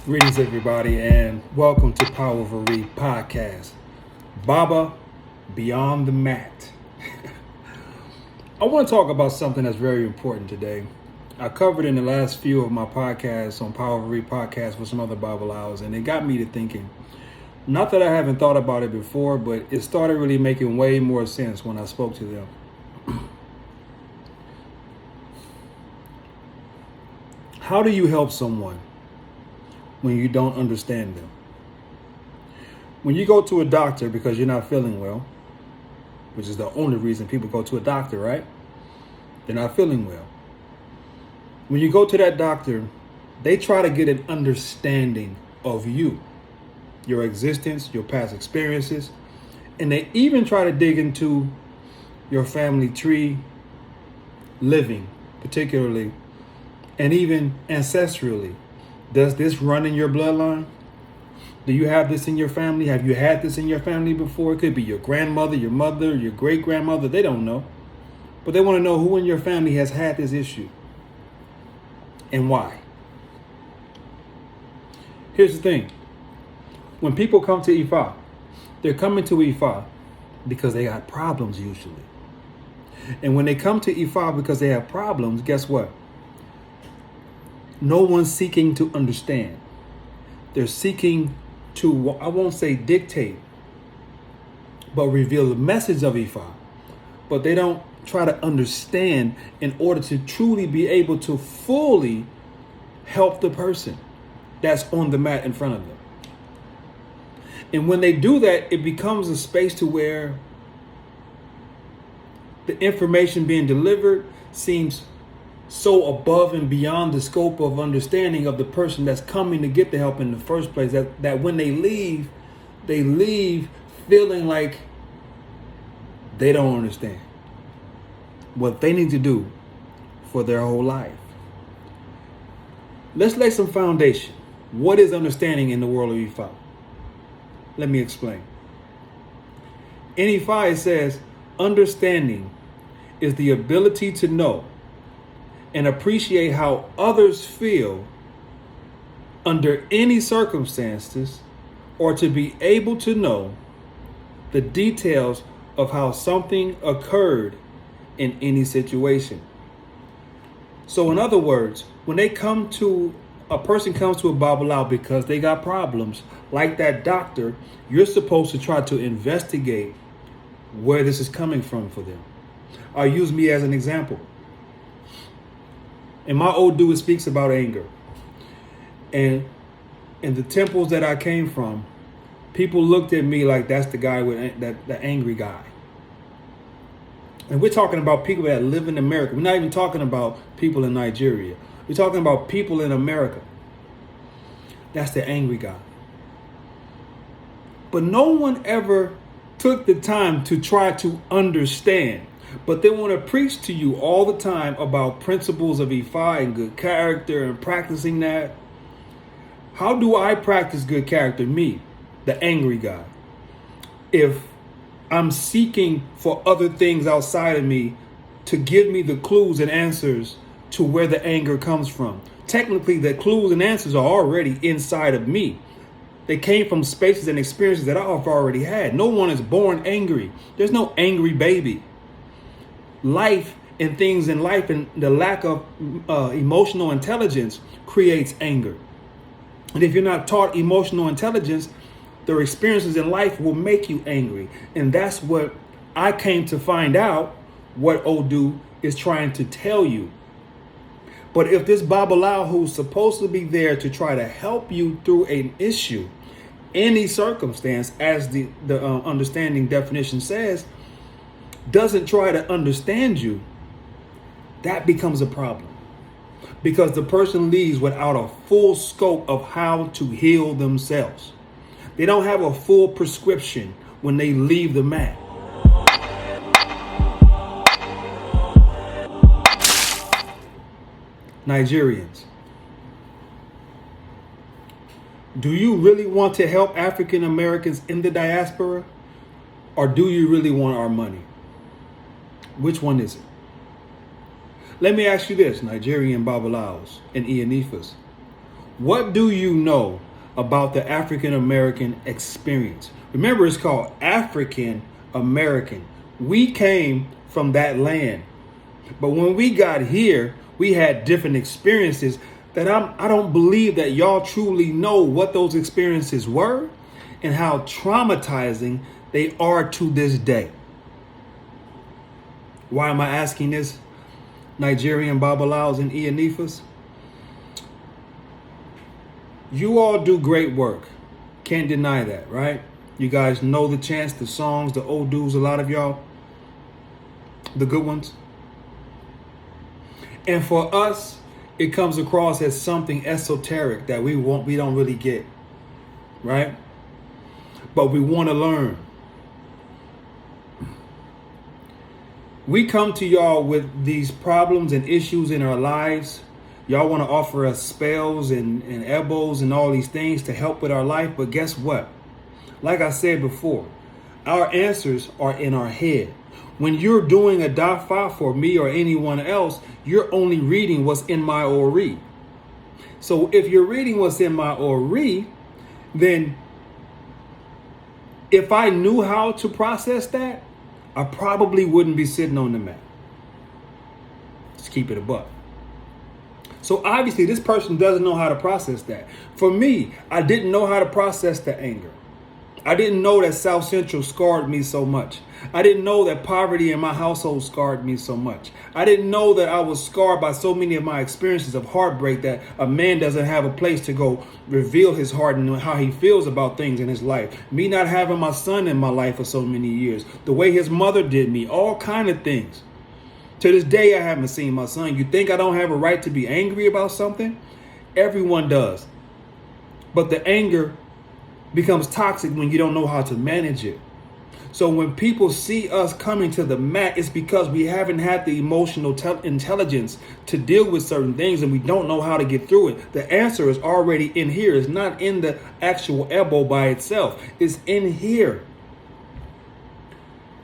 Greetings, everybody, and welcome to Power of a Read podcast. Baba Beyond the Mat. I want to talk about something that's very important today. I covered in the last few of my podcasts on Power of a Read podcast with some other Babalawos, and it got me to thinking. Not that I haven't thought about it before, but it started really making way more sense when I spoke to them. How do you help someone when you don't understand them? When you go to a doctor because you're not feeling well, which is the only reason people go to a doctor, right? They're not feeling well. When you go to that doctor, they try to get an understanding of you, your existence, your past experiences, and they even try to dig into your family tree, living particularly, and even ancestrally. Does this run in your bloodline? Do you have this in your family? Have you had this in your family before? It could be your grandmother, your mother, your great-grandmother. They don't know. But they want to know who in your family has had this issue and why. Here's the thing. When people come to Ifa, they're coming to Ifa because they got problems usually. And when they come to Ifa because they have problems, guess what? No one's seeking to understand. They're seeking to, I won't say dictate, but reveal the message of Ifa. But they don't try to understand in order to truly be able to fully help the person that's on the mat in front of them. And when they do that, it becomes a space to where the information being delivered seems so above and beyond the scope of understanding of the person that's coming to get the help in the first place, that when they leave feeling like they don't understand what they need to do for their whole life. Let's lay some foundation. What is understanding in the world of Ifa? Let me explain. In Ifa, it says, understanding is the ability to know and appreciate how others feel under any circumstances, or to be able to know the details of how something occurred in any situation. So in other words, when a person comes to a Babalawo because they got problems, like that doctor, you're supposed to try to investigate where this is coming from for them. I'll use me as an example. In my Odu, it speaks about anger. And in the temples that I came from, people looked at me like that's the guy with the angry guy. And we're talking about people that live in America. We're not even talking about people in Nigeria. We're talking about people in America. That's the angry guy. But no one ever took the time to try to understand. But they want to preach to you all the time about principles of Ifa and good character and practicing that. How do I practice good character? Me, the angry guy. If I'm seeking for other things outside of me to give me the clues and answers to where the anger comes from. Technically, the clues and answers are already inside of me. They came from spaces and experiences that I've already had. No one is born angry. There's no angry baby. Life and things in life and the lack of emotional intelligence creates anger. And if you're not taught emotional intelligence, their experiences in life will make you angry. And that's what I came to find out what Odu is trying to tell you. But if this Babalawo who's supposed to be there to try to help you through an issue, any circumstance, as the understanding definition says, doesn't try to understand you, that becomes a problem. Because the person leaves without a full scope of how to heal themselves. They don't have a full prescription when they leave the mat. Nigerians, do you really want to help African Americans in the diaspora? Or do you really want our money? Which one is it? Let me ask you this, Nigerian Babalawos and Ianifas. What do you know about the African American experience? Remember, it's called African American. We came from that land. But when we got here, we had different experiences that I don't believe that y'all truly know what those experiences were and how traumatizing they are to this day. Why am I asking this? Nigerian Babalawos and Ianifas? You all do great work. Can't deny that, right? You guys know the chants, the songs, the old dudes, a lot of y'all. The good ones. And for us, it comes across as something esoteric that we don't really get, right? But we want to learn. We come to y'all with these problems and issues in our lives. Y'all want to offer us spells and ebos and all these things to help with our life. But guess what? Like I said before, our answers are in our head. When you're doing a dafa for me or anyone else, you're only reading what's in my ori. So if you're reading what's in my ori, then if I knew how to process that, I probably wouldn't be sitting on the mat. Just keep it a buck. So obviously this person doesn't know how to process that. For me, I didn't know how to process the anger. I didn't know that South Central scarred me so much. I didn't know that poverty in my household scarred me so much. I didn't know that I was scarred by so many of my experiences of heartbreak that a man doesn't have a place to go reveal his heart and how he feels about things in his life. Me not having my son in my life for so many years. The way his mother did me. All kind of things. To this day, I haven't seen my son. You think I don't have a right to be angry about something? Everyone does. But the anger becomes toxic when you don't know how to manage it. So when people see us coming to the mat, it's because we haven't had the emotional intelligence to deal with certain things and we don't know how to get through it. The answer is already in here. It's not in the actual ebo by itself. It's in here.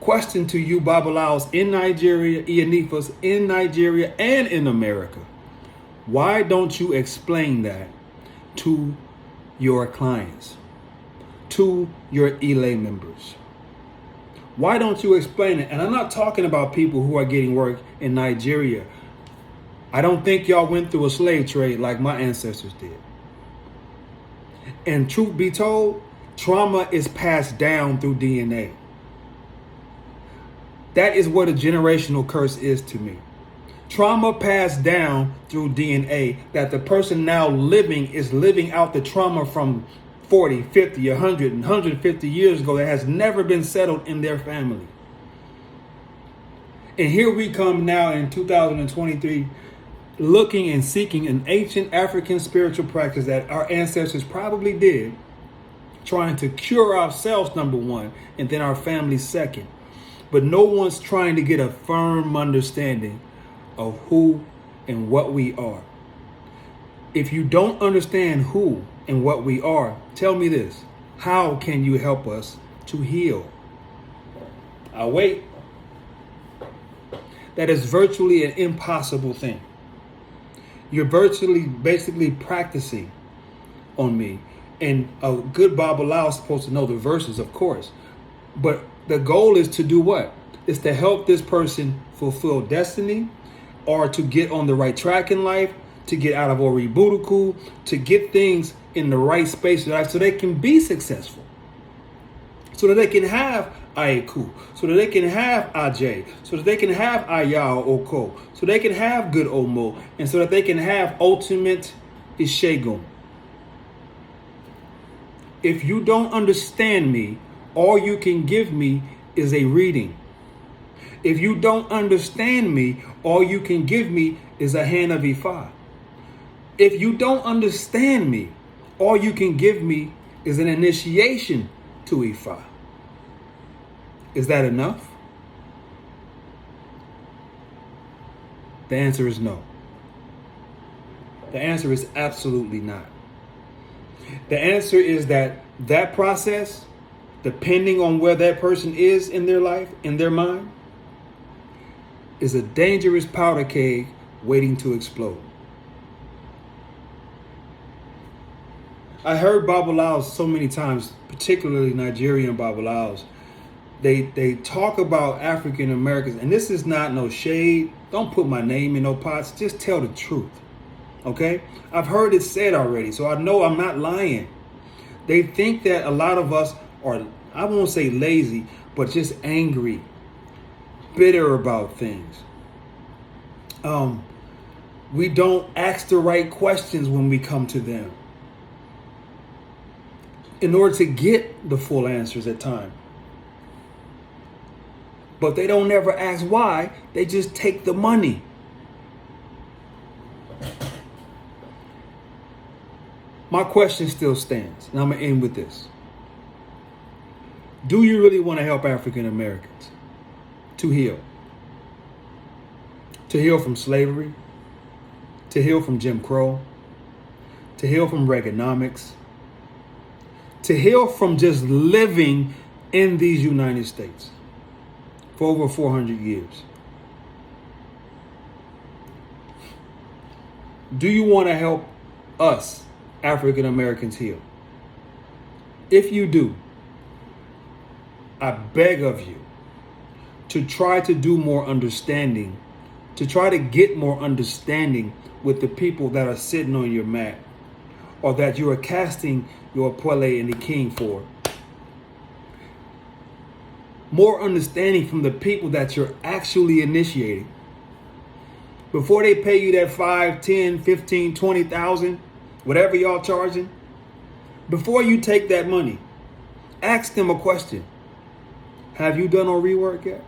Question to you, Babalawos in Nigeria, Ianifas in Nigeria and in America. Why don't you explain that to your clients, to your ELA members? Why don't you explain it? And I'm not talking about people who are getting work in Nigeria. I don't think y'all went through a slave trade like my ancestors did. And truth be told, trauma is passed down through DNA. That is what a generational curse is to me. Trauma passed down through DNA, that the person now living is living out the trauma from 40, 50, 100, and 150 years ago that has never been settled in their family. And here we come now in 2023 looking and seeking an ancient African spiritual practice that our ancestors probably did, trying to cure ourselves, number one, and then our family second. But no one's trying to get a firm understanding of who and what we are. If you don't understand who and what we are, tell me this: how can you help us to heal? I'll wait. That is virtually an impossible thing. You're basically practicing on me. And a good Babalawo is supposed to know the verses, of course. But the goal is to do what? It's to help this person fulfill destiny, or to get on the right track in life, to get out of Oriburuku, to get things in the right space in life so they can be successful. So that they can have Aiku, so that they can have Aj, so that they can have Ayao Oko, so they can have good Omo, and so that they can have ultimate Ishegun. If you don't understand me, all you can give me is a reading. If you don't understand me, all you can give me is a hand of Ifa. If you don't understand me, all you can give me is an initiation to Ifa. Is that enough? The answer is no. The answer is absolutely not. The answer is that process, depending on where that person is in their life, in their mind, is a dangerous powder keg waiting to explode. I heard Babalawos so many times, particularly Nigerian Babalawos. They talk about African Americans, and this is not no shade. Don't put my name in no pots. Just tell the truth. Okay? I've heard it said already, so I know I'm not lying. They think that a lot of us are, I won't say lazy, but just angry, bitter about things. We don't ask the right questions when we come to them in order to get the full answers at times. But they don't ever ask why. They just take the money. My question still stands, and I'm going to end with this. Do you really want to help African Americans to heal? To heal from slavery? To heal from Jim Crow? To heal from Reaganomics? To heal from just living in these United States for over 400 years? Do you want to help us, African Americans, heal? If you do, I beg of you to try to do more understanding, to try to get more understanding with the people that are sitting on your mat, or that you are casting your Pele and the king for. More understanding from the people that you're actually initiating. Before they pay you that 5, 10, 15, 20,000, whatever y'all charging, before you take that money, ask them a question. Have you done or rework yet?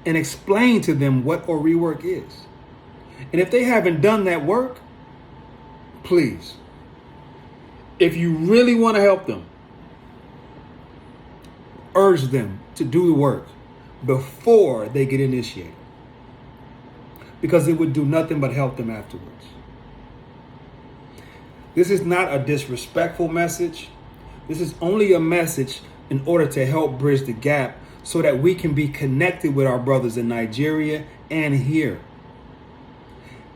And explain to them what or rework is. And if they haven't done that work, please, if you really want to help them, urge them to do the work before they get initiated, because it would do nothing but help them afterwards. This is not a disrespectful message. This is only a message in order to help bridge the gap so that we can be connected with our brothers in Nigeria and here.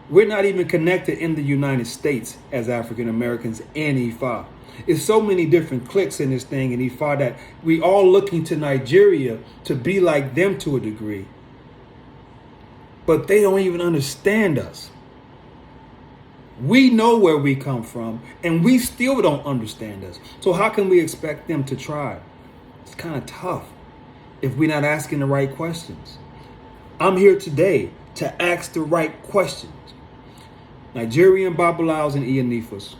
We're not even connected in the United States as African Americans and Ifa. It's so many different cliques in this thing in Ifa that we all looking to Nigeria to be like them to a degree. But they don't even understand us. We know where we come from, and we still don't understand us. So how can we expect them to try? It's kind of tough if we're not asking the right questions. I'm here today to ask the right questions. Nigerian Babalawos and Iyanifas,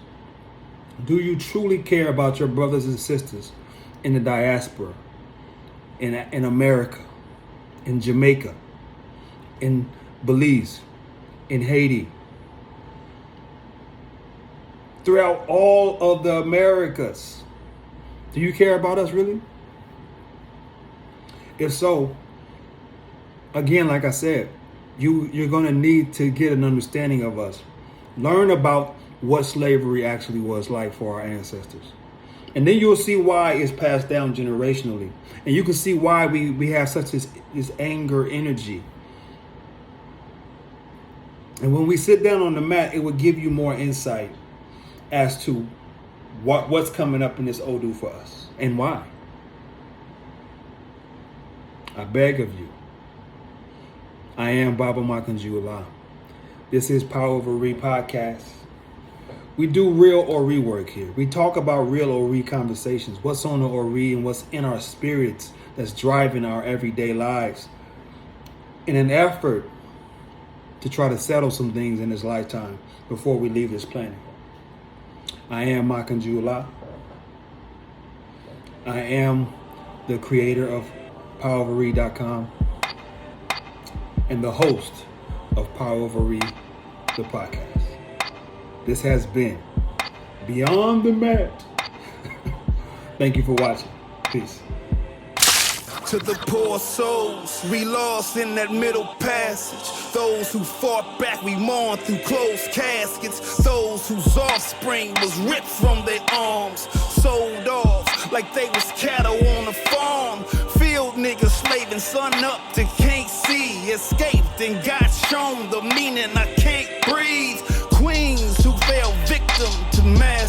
do you truly care about your brothers and sisters in the diaspora, in America, in Jamaica, in Belize, in Haiti, throughout all of the Americas? Do you care about us really? If so, again, like I said, you're going to need to get an understanding of us. Learn about what slavery actually was like for our ancestors. And then you'll see why it's passed down generationally. And you can see why we have such this anger energy. And when we sit down on the mat, it will give you more insight as to what's coming up in this Odu for us and why. I beg of you. I am Baba Makanjuola. This is Power Over Re podcast. We do real Ori work here. We talk about real Ori conversations. What's on the Ori and what's in our spirits that's driving our everyday lives in an effort to try to settle some things in this lifetime before we leave this planet. I am Makanjuola. I am the creator of PowerOverRe.com and the host of Power Over Re, the podcast. This has been Beyond the Mat. Thank you for watching. Peace. To the poor souls, we lost in that middle passage. Those who fought back, we mourn through closed caskets. Those whose offspring was ripped from their arms, sold off like they was cattle on a farm. Field niggas slaving sun up to can't see. Escaped and got shown the meaning I can't breathe. Queens who fell victim to mass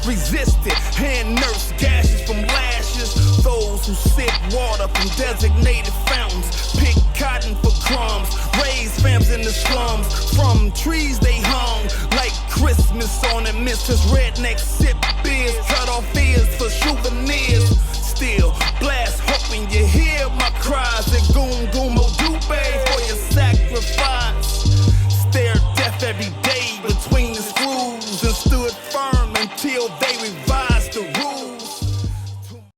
resisted, hand nurse gashes from lashes. Those who sip water from designated fountains, pick cotton for crumbs, raise fams in the slums. From trees they hung like Christmas ornaments, 'cause rednecks